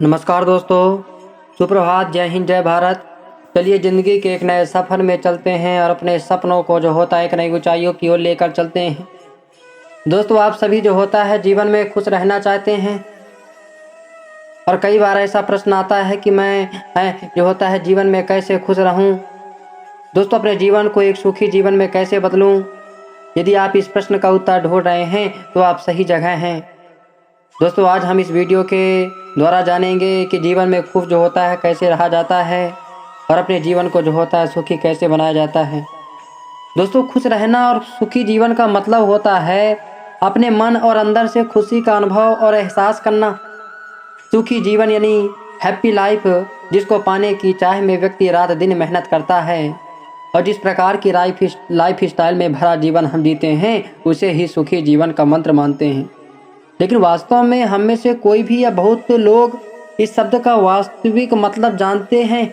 नमस्कार दोस्तों, सुप्रभात, जय हिंद, जय भारत। चलिए ज़िंदगी के एक नए सफ़र में चलते हैं और अपने सपनों को जो होता है एक नई ऊंचाइयों की ओर लेकर चलते हैं। दोस्तों, आप सभी जो होता है जीवन में खुश रहना चाहते हैं और कई बार ऐसा प्रश्न आता है कि मैं जो होता है जीवन में कैसे खुश रहूं। दोस्तों, अपने जीवन को एक सुखी जीवन में कैसे बदलूं? यदि आप इस प्रश्न का उत्तर ढूंढ रहे हैं तो आप सही जगह हैं। दोस्तों, आज हम इस वीडियो के द्वारा जानेंगे कि जीवन में खुश जो होता है कैसे रहा जाता है और अपने जीवन को जो होता है सुखी कैसे बनाया जाता है। दोस्तों, खुश रहना और सुखी जीवन का मतलब होता है अपने मन और अंदर से खुशी का अनुभव और एहसास करना। सुखी जीवन यानी हैप्पी लाइफ, जिसको पाने की चाह में व्यक्ति रात दिन मेहनत करता है और जिस प्रकार की लाइफ स्टाइल में भरा जीवन हम जीते हैं उसे ही सुखी जीवन का मंत्र मानते हैं। लेकिन वास्तव में हम में से कोई भी या बहुत लोग इस शब्द का वास्तविक मतलब जानते हैं।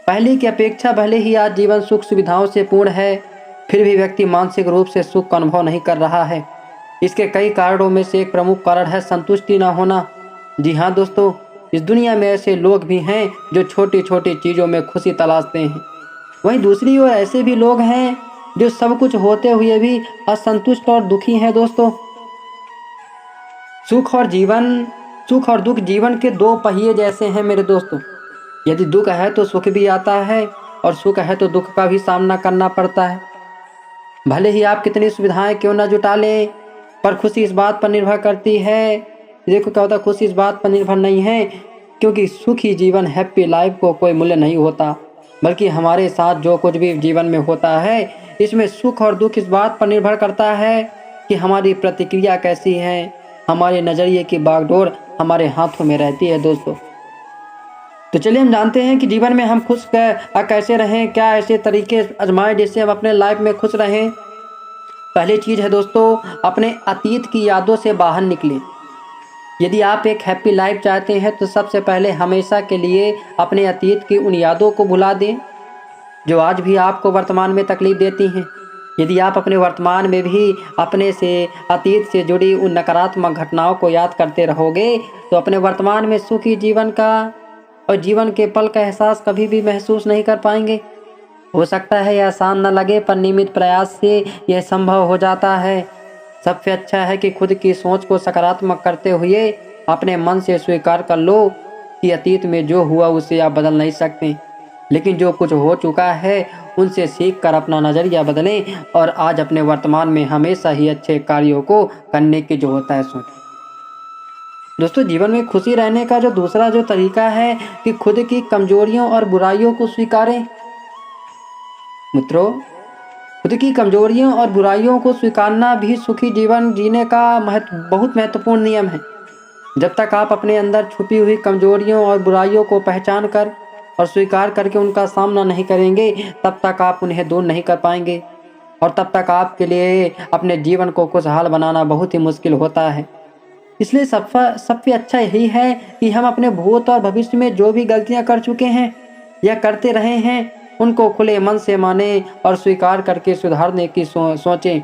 पहले की अपेक्षा भले ही आज जीवन सुख सुविधाओं से पूर्ण है, फिर भी व्यक्ति मानसिक रूप से सुख का अनुभव नहीं कर रहा है। इसके कई कारणों में से एक प्रमुख कारण है संतुष्टि न होना। जी हाँ दोस्तों, इस दुनिया में ऐसे लोग भी हैं जो छोटी छोटी चीज़ों में खुशी तलाशते हैं। वहीं दूसरी ओर ऐसे भी लोग हैं जो सब कुछ होते हुए भी असंतुष्ट और दुखी हैं। दोस्तों, सुख और दुख जीवन के दो पहिए जैसे हैं मेरे दोस्तों। यदि दुख है तो सुख भी आता है और सुख है तो दुख का भी सामना करना पड़ता है। भले ही आप कितनी सुविधाएं क्यों ना जुटा लें, पर खुशी इस बात पर निर्भर करती है। देखो क्या होता है, खुशी इस बात पर निर्भर नहीं है क्योंकि सुखी जीवन हैप्पी लाइफ को कोई मूल्य नहीं होता, बल्कि हमारे साथ जो कुछ भी जीवन में होता है इसमें सुख और दुख इस बात पर निर्भर करता है कि हमारी प्रतिक्रिया कैसी है। हमारे नज़रिए की बागडोर हमारे हाथों में रहती है। दोस्तों, तो चलिए हम जानते हैं कि जीवन में हम खुश कैसे रहें, क्या ऐसे तरीके आजमाएं जिससे हम अपने लाइफ में खुश रहें। पहली चीज़ है दोस्तों, अपने अतीत की यादों से बाहर निकलें। यदि आप एक हैप्पी लाइफ चाहते हैं तो सबसे पहले हमेशा के लिए अपने अतीत की उन यादों को भुला दें जो आज भी आपको वर्तमान में तकलीफ देती हैं। यदि आप अपने वर्तमान में भी अपने से अतीत से जुड़ी उन नकारात्मक घटनाओं को याद करते रहोगे तो अपने वर्तमान में सुखी जीवन का और जीवन के पल का एहसास कभी भी महसूस नहीं कर पाएंगे। हो सकता है यह आसान न लगे, पर नियमित प्रयास से यह संभव हो जाता है। सबसे अच्छा है कि खुद की सोच को सकारात्मक करते हुए अपने मन से स्वीकार कर लो कि अतीत में जो हुआ उसे आप बदल नहीं सकते, लेकिन जो कुछ हो चुका है उनसे सीख कर अपना नज़रिया बदलें और आज अपने वर्तमान में हमेशा ही अच्छे कार्यों को करने की जो होता है सोचें। दोस्तों, जीवन में खुशी रहने का जो दूसरा जो तरीका है कि खुद की कमजोरियों और बुराइयों को स्वीकारें। मित्रों, खुद की कमजोरियों और बुराइयों को स्वीकारना भी सुखी जीवन जीने का बहुत महत्वपूर्ण नियम है। जब तक आप अपने अंदर छुपी हुई कमजोरियों और बुराइयों को पहचान कर और स्वीकार करके उनका सामना नहीं करेंगे, तब तक आप उन्हें दूर नहीं कर पाएंगे और तब तक आपके लिए अपने जीवन को खुशहाल बनाना बहुत ही मुश्किल होता है। इसलिए सबसे अच्छा यही है कि हम अपने भूत और भविष्य में जो भी गलतियां कर चुके हैं या करते रहे हैं उनको खुले मन से माने और स्वीकार करके सुधारने की सोचें।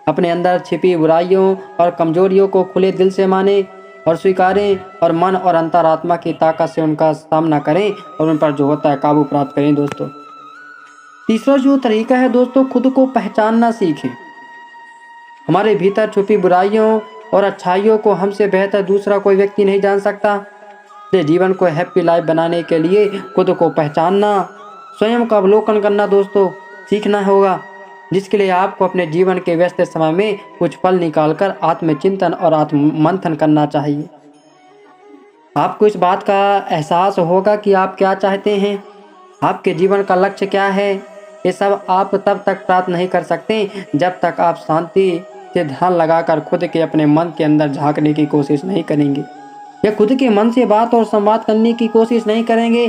अपने अंदर छिपी बुराइयों और कमजोरियों को खुले दिल से माने और स्वीकारें और मन और अंतरात्मा की ताकत से उनका सामना करें और उन पर जो होता है काबू प्राप्त करें। दोस्तों, तीसरा जो तरीका है दोस्तों, खुद को पहचानना सीखें। हमारे भीतर छुपी बुराइयों और अच्छाइयों को हमसे बेहतर दूसरा कोई व्यक्ति नहीं जान सकता। इसलिए जीवन को हैप्पी लाइफ बनाने के लिए खुद को पहचानना, स्वयं का अवलोकन करना दोस्तों सीखना होगा, जिसके लिए आपको अपने जीवन के व्यस्त समय में कुछ पल निकालकर आत्मचिंतन और आत्ममंथन करना चाहिए। आपको इस बात का एहसास होगा कि आप क्या चाहते हैं, आपके जीवन का लक्ष्य क्या है। ये सब आप तब तक प्राप्त नहीं कर सकते जब तक आप शांति से ध्यान लगाकर खुद के अपने मन के अंदर झांकने की कोशिश नहीं करेंगे या खुद के मन से बात और संवाद करने की कोशिश नहीं करेंगे।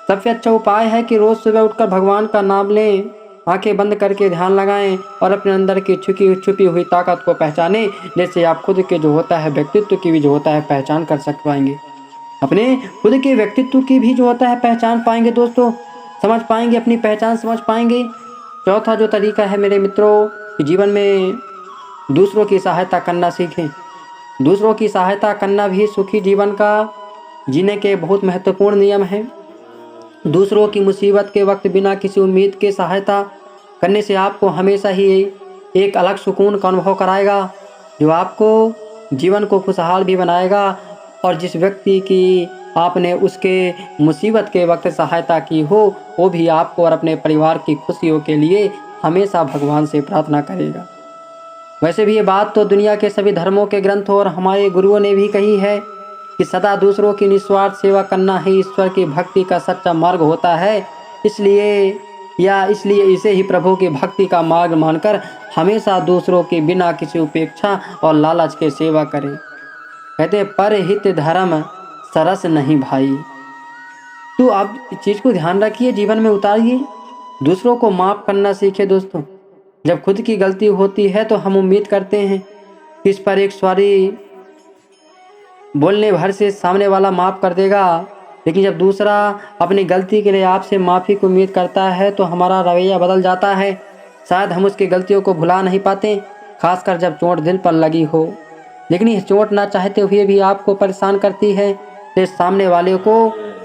सबसे अच्छा उपाय है कि रोज़ सुबह उठकर भगवान का नाम लें, आंखें बंद करके ध्यान लगाएं और अपने अंदर की छुपी हुई ताकत को पहचानें। जैसे आप खुद के जो होता है व्यक्तित्व की भी जो होता है पहचान कर पाएंगे, अपने खुद के व्यक्तित्व की भी जो होता है पहचान पाएंगे। दोस्तों, समझ पाएंगे, अपनी पहचान समझ पाएंगे। चौथा जो तरीका है मेरे मित्रों, कि जीवन में दूसरों की सहायता करना सीखें। दूसरों की सहायता करना भी सुखी जीवन का जीने के बहुत महत्वपूर्ण नियम हैं। दूसरों की मुसीबत के वक्त बिना किसी उम्मीद की सहायता करने से आपको हमेशा ही एक अलग सुकून का अनुभव कराएगा, जो आपको जीवन को खुशहाल भी बनाएगा। और जिस व्यक्ति की आपने उसके मुसीबत के वक्त सहायता की हो, वो भी आपको और अपने परिवार की खुशियों के लिए हमेशा भगवान से प्रार्थना करेगा। वैसे भी ये बात तो दुनिया के सभी धर्मों के ग्रंथों और हमारे गुरुओं ने भी कही है कि सदा दूसरों की निस्वार्थ सेवा करना ही ईश्वर की भक्ति का सच्चा मार्ग होता है। इसलिए इसे ही प्रभु की भक्ति का मार्ग मानकर हमेशा दूसरों की बिना किसी उपेक्षा और लालच के सेवा करें। कहते हैं परहित धर्म सरस नहीं भाई। तो आप इस चीज़ को ध्यान रखिए, जीवन में उतारिए, दूसरों को माफ़ करना सीखे दोस्तों। जब खुद की गलती होती है तो हम उम्मीद करते हैं कि इस पर एक सॉरी बोलने भर से सामने वाला माफ़ कर देगा, लेकिन जब दूसरा अपनी गलती के लिए आपसे माफ़ी की उम्मीद करता है तो हमारा रवैया बदल जाता है। शायद हम उसकी गलतियों को भुला नहीं पाते, खासकर जब चोट दिल पर लगी हो। लेकिन यह चोट ना चाहते हुए भी आपको परेशान करती है, तो सामने वाले को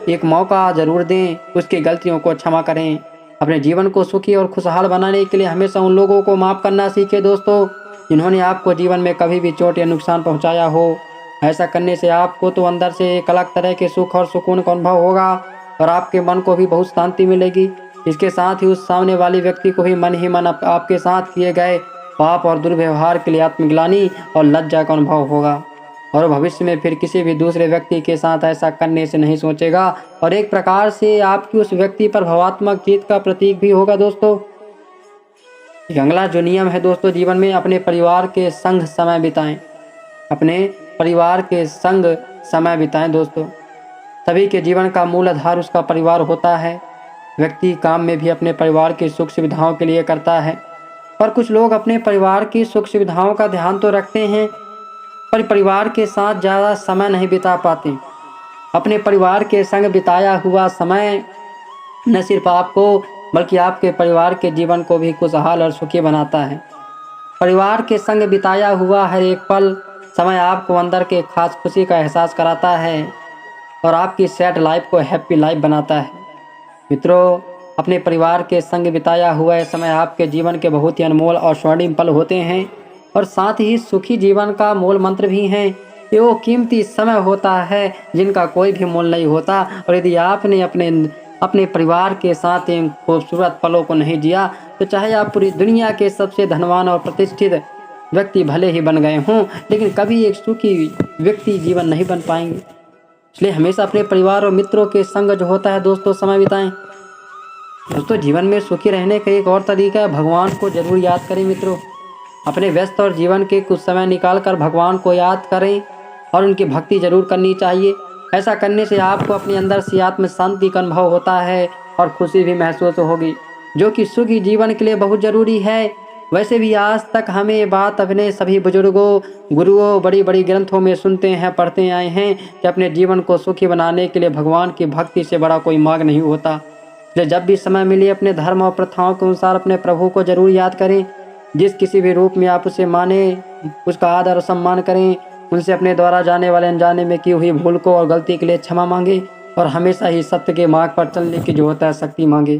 एक मौका ज़रूर दें, उसकी गलतियों को क्षमा करें। अपने जीवन को सुखी और खुशहाल बनाने के लिए हमेशा उन लोगों को माफ़ करना सीखें दोस्तों, जिन्होंने आपको जीवन में कभी भी चोट या नुकसान पहुंचाया हो। ऐसा करने से आपको तो अंदर से एक अलग तरह के सुख और सुकून का अनुभव होगा और आपके मन को भी बहुत शांति मिलेगी। इसके साथ ही उस सामने वाले व्यक्ति को भी मन ही मन आपके साथ किए गए पाप और दुर्व्यवहार के लिए आत्मग्लानि और लज्जा का अनुभव होगा, और भविष्य में फिर किसी भी दूसरे व्यक्ति के साथ ऐसा करने से नहीं सोचेगा, और एक प्रकार से आपकी उस व्यक्ति पर भावात्मक जीत का प्रतीक भी होगा दोस्तों। अगला जो नियम है दोस्तों, जीवन में अपने परिवार के संग समय बिताएं। अपने परिवार के संग समय बिताएं दोस्तों। सभी के जीवन का मूल आधार उसका परिवार होता है। व्यक्ति काम में भी अपने परिवार की सुख सुविधाओं के लिए करता है, पर कुछ लोग अपने परिवार की सुख सुविधाओं का ध्यान तो रखते हैं, पर परिवार के साथ ज़्यादा समय नहीं बिता पाते। अपने परिवार के संग बिताया हुआ समय न सिर्फ आपको बल्कि आपके परिवार के जीवन को भी खुशहाल और सुखी बनाता है। परिवार के संग बिताया हुआ हर एक पल समय आपको अंदर के खास खुशी का एहसास कराता है और आपकी सैड लाइफ को हैप्पी लाइफ बनाता है। मित्रों, अपने परिवार के संग बिताया हुआ यह समय आपके जीवन के बहुत ही अनमोल और स्वर्णिम पल होते हैं, और साथ ही सुखी जीवन का मूल मंत्र भी हैं। ये वो कीमती समय होता है जिनका कोई भी मोल नहीं होता, और यदि आपने अपने परिवार के साथ इन खूबसूरत पलों को नहीं जिया तो चाहे आप पूरी दुनिया के सबसे धनवान और प्रतिष्ठित व्यक्ति भले ही बन गए हों, लेकिन कभी एक सुखी व्यक्ति जीवन नहीं बन पाएंगे। इसलिए हमेशा अपने परिवार और मित्रों के संग जो होता है दोस्तों समय बिताएं। दोस्तों, जीवन में सुखी रहने का एक और तरीका है, भगवान को जरूर याद करें मित्रों। अपने व्यस्त और जीवन के कुछ समय निकालकर भगवान को याद करें और उनकी भक्ति जरूर करनी चाहिए। ऐसा करने से आपको अपने अंदर से आत्म शांति का अनुभव होता है और खुशी भी महसूस होगी, जो कि सुखी जीवन के लिए बहुत ज़रूरी है। वैसे भी आज तक हमें ये बात अपने सभी बुजुर्गों, गुरुओं, बड़ी बड़ी ग्रंथों में सुनते हैं, पढ़ते आए हैं कि अपने जीवन को सुखी बनाने के लिए भगवान की भक्ति से बड़ा कोई मार्ग नहीं होता। इसलिए जब भी समय मिले अपने धर्म और प्रथाओं के अनुसार अपने प्रभु को जरूर याद करें। जिस किसी भी रूप में आप उसे माने, उसका आदर और सम्मान करें। उनसे अपने द्वारा जाने वाले अनजाने में की हुई भूल को और गलती के लिए क्षमा मांगे, और हमेशा ही सत्य के मार्ग पर चलने की जो होता है शक्ति मांगे।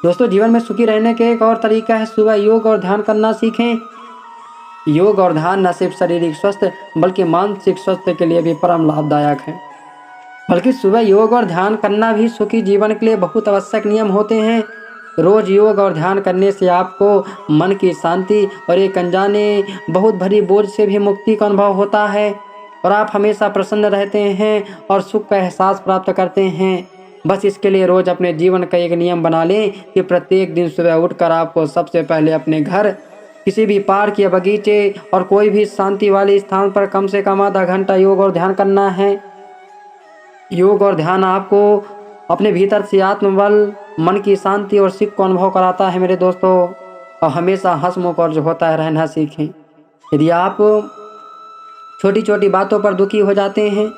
दोस्तों, जीवन में सुखी रहने के एक और तरीका है, सुबह योग और ध्यान करना सीखें। योग और ध्यान न सिर्फ शारीरिक स्वास्थ्य बल्कि मानसिक स्वास्थ्य के लिए भी परम लाभदायक है। बल्कि सुबह योग और ध्यान करना भी सुखी जीवन के लिए बहुत आवश्यक नियम होते हैं। रोज योग और ध्यान करने से आपको मन की शांति और एक अनजाने बहुत भरी बोझ से भी मुक्ति का अनुभव होता है, और आप हमेशा प्रसन्न रहते हैं और सुख का एहसास प्राप्त करते हैं। बस इसके लिए रोज अपने जीवन का एक नियम बना लें कि प्रत्येक दिन सुबह उठकर आपको सबसे पहले अपने घर, किसी भी पार्क या बगीचे और कोई भी शांति वाले स्थान पर कम से कम आधा घंटा योग और ध्यान करना है। योग और ध्यान आपको अपने भीतर से आत्मबल, मन की शांति और सुख को अनुभव कराता है मेरे दोस्तों। और हमेशा हंसमुख और जो होता है रहना सीखें। यदि आप छोटी छोटी बातों पर दुखी हो जाते हैं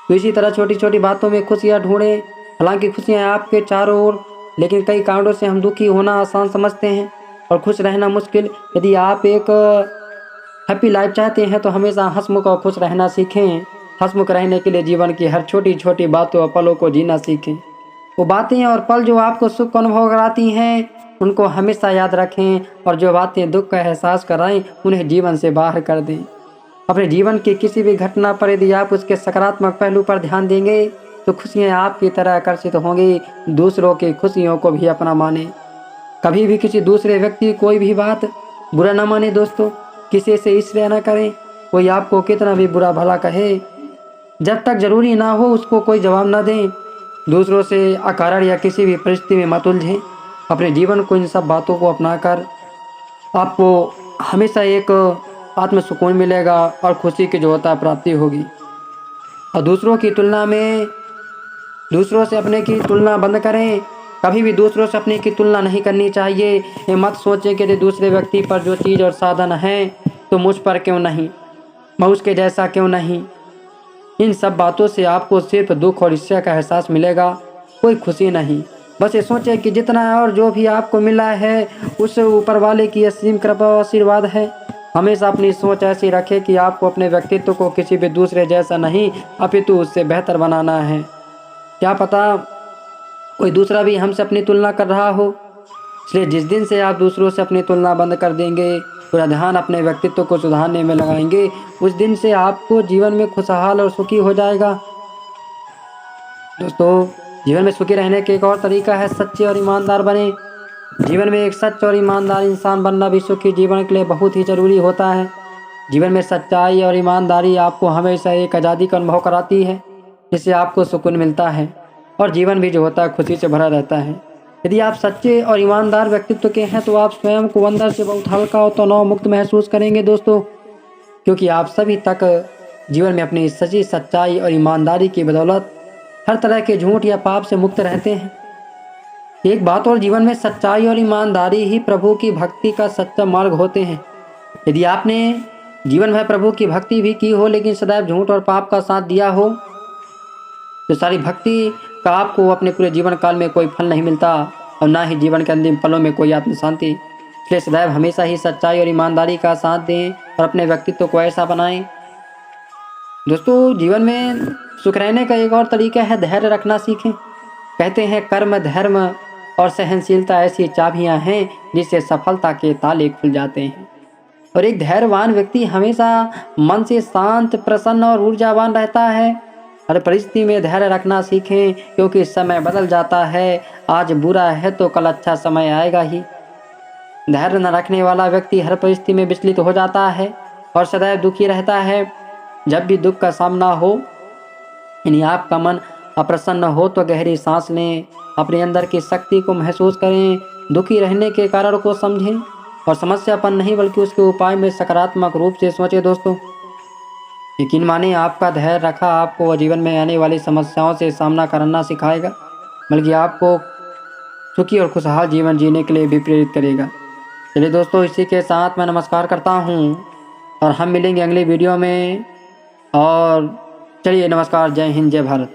तो इसी तरह छोटी छोटी बातों में खुशियाँ ढूंढें। हालांकि खुशियाँ आपके चारों ओर, लेकिन कई कारणों से हम दुखी होना आसान समझते हैं और खुश रहना मुश्किल। यदि आप एक हैप्पी लाइफ चाहते हैं तो हमेशा हंसमुख और खुश रहना सीखें। हंसमुख रहने के लिए जीवन की हर छोटी छोटी बातों और पलों को जीना सीखें। वो बातें और पल जो आपको सुख का अनुभव कराती हैं उनको हमेशा याद रखें, और जो बातें दुख का एहसास कराएं उन्हें जीवन से बाहर कर दें। अपने जीवन की किसी भी घटना पर यदि आप उसके सकारात्मक पहलू पर ध्यान देंगे तो खुशियाँ आपकी तरह आकर्षित होंगी। दूसरों की खुशियों को भी अपना माने। कभी भी किसी दूसरे व्यक्ति की कोई भी बात बुरा ना माने दोस्तों। किसी से इसलिए ना करें कोई आपको कितना भी बुरा भला कहे, जब तक जरूरी ना हो उसको कोई जवाब ना दें। दूसरों से अकारण या किसी भी परिस्थिति में मत उलझें। अपने जीवन को इन सब बातों को अपनाकर आपको हमेशा एक आत्म सुकून मिलेगा और खुशी की जो होता है प्राप्ति होगी। और दूसरों से अपने की तुलना बंद करें। कभी भी दूसरों से अपने की तुलना नहीं करनी चाहिए। ये मत सोचें कि यदि दूसरे व्यक्ति पर जो चीज़ और साधन है तो मुझ पर क्यों नहीं, मैं उसके जैसा क्यों नहीं। इन सब बातों से आपको सिर्फ दुख और ईर्ष्या का एहसास मिलेगा, कोई खुशी नहीं। बस ये सोचें कि जितना और जो भी आपको मिला है उससे ऊपर वाले की असीम कृपा और आशीर्वाद है। हमेशा अपनी सोच ऐसी रखें कि आपको अपने व्यक्तित्व को किसी भी दूसरे जैसा नहीं अपितु उससे बेहतर बनाना है। क्या पता कोई दूसरा भी हमसे अपनी तुलना कर रहा हो। इसलिए जिस दिन से आप दूसरों से अपनी तुलना बंद कर देंगे, पूरा ध्यान अपने व्यक्तित्व को सुधारने में लगाएंगे, उस दिन से आपको जीवन में खुशहाल और सुखी हो जाएगा। दोस्तों, जीवन में सुखी रहने का एक और तरीका है सच्चे और ईमानदार बने। जीवन में एक सच्चा और ईमानदार इंसान बनना भी सुखी जीवन के लिए बहुत ही ज़रूरी होता है। जीवन में सच्चाई और ईमानदारी आपको हमेशा एक आज़ादी का अनुभव कराती है, जिससे आपको सुकून मिलता है और जीवन भी जो होता है खुशी से भरा रहता है। यदि आप सच्चे और ईमानदार व्यक्तित्व के हैं तो आप स्वयं को अंदर से बहुत हल्का और तनाव मुक्त महसूस करेंगे दोस्तों, क्योंकि आप सभी तक जीवन में अपनी सच्ची सच्चाई और ईमानदारी की बदौलत हर तरह के झूठ या पाप से मुक्त रहते हैं। एक बात और, जीवन में सच्चाई और ईमानदारी ही प्रभु की भक्ति का सच्चा मार्ग होते हैं। यदि आपने जीवन भर प्रभु की भक्ति भी की हो लेकिन सदैव झूठ और पाप का साथ दिया हो तो सारी भक्ति का आपको अपने पूरे जीवन काल में कोई फल नहीं मिलता और ना ही जीवन के अंतिम पलों में कोई आत्म शांति। इसलिए सदैव हमेशा ही सच्चाई और ईमानदारी का साथ दें और अपने व्यक्तित्व को ऐसा बनाएं। दोस्तों, जीवन में सुख रहने का एक और तरीका है धैर्य रखना सीखें। कहते हैं कर्म, धर्म और सहनशीलता ऐसी चाबियां हैं जिससे सफलता के ताले खुल जाते हैं। और एक धैर्यवान व्यक्ति हमेशा मन से शांत, प्रसन्न और ऊर्जावान रहता है। हर परिस्थिति में धैर्य रखना सीखें, क्योंकि समय बदल जाता है। आज बुरा है तो कल अच्छा समय आएगा ही। धैर्य न रखने वाला व्यक्ति हर परिस्थिति में विचलित हो जाता है और सदैव दुखी रहता है। जब भी दुख का सामना हो, यानी आपका मन अप्रसन्न हो तो गहरी सांस लें, अपने अंदर की शक्ति को महसूस करें, दुखी रहने के कारण को समझें और समस्या पर नहीं बल्कि उसके उपाय में सकारात्मक रूप से सोचें। दोस्तों, यकीन माने आपका धैर्य रखा आपको जीवन में आने वाली समस्याओं से सामना करना सिखाएगा, बल्कि आपको सुखी और खुशहाल जीवन जीने के लिए भी प्रेरित करेगा। चलिए दोस्तों, इसी के साथ मैं नमस्कार करता हूँ और हम मिलेंगे अगली वीडियो में। और चलिए नमस्कार, जय हिंद, जय भारत।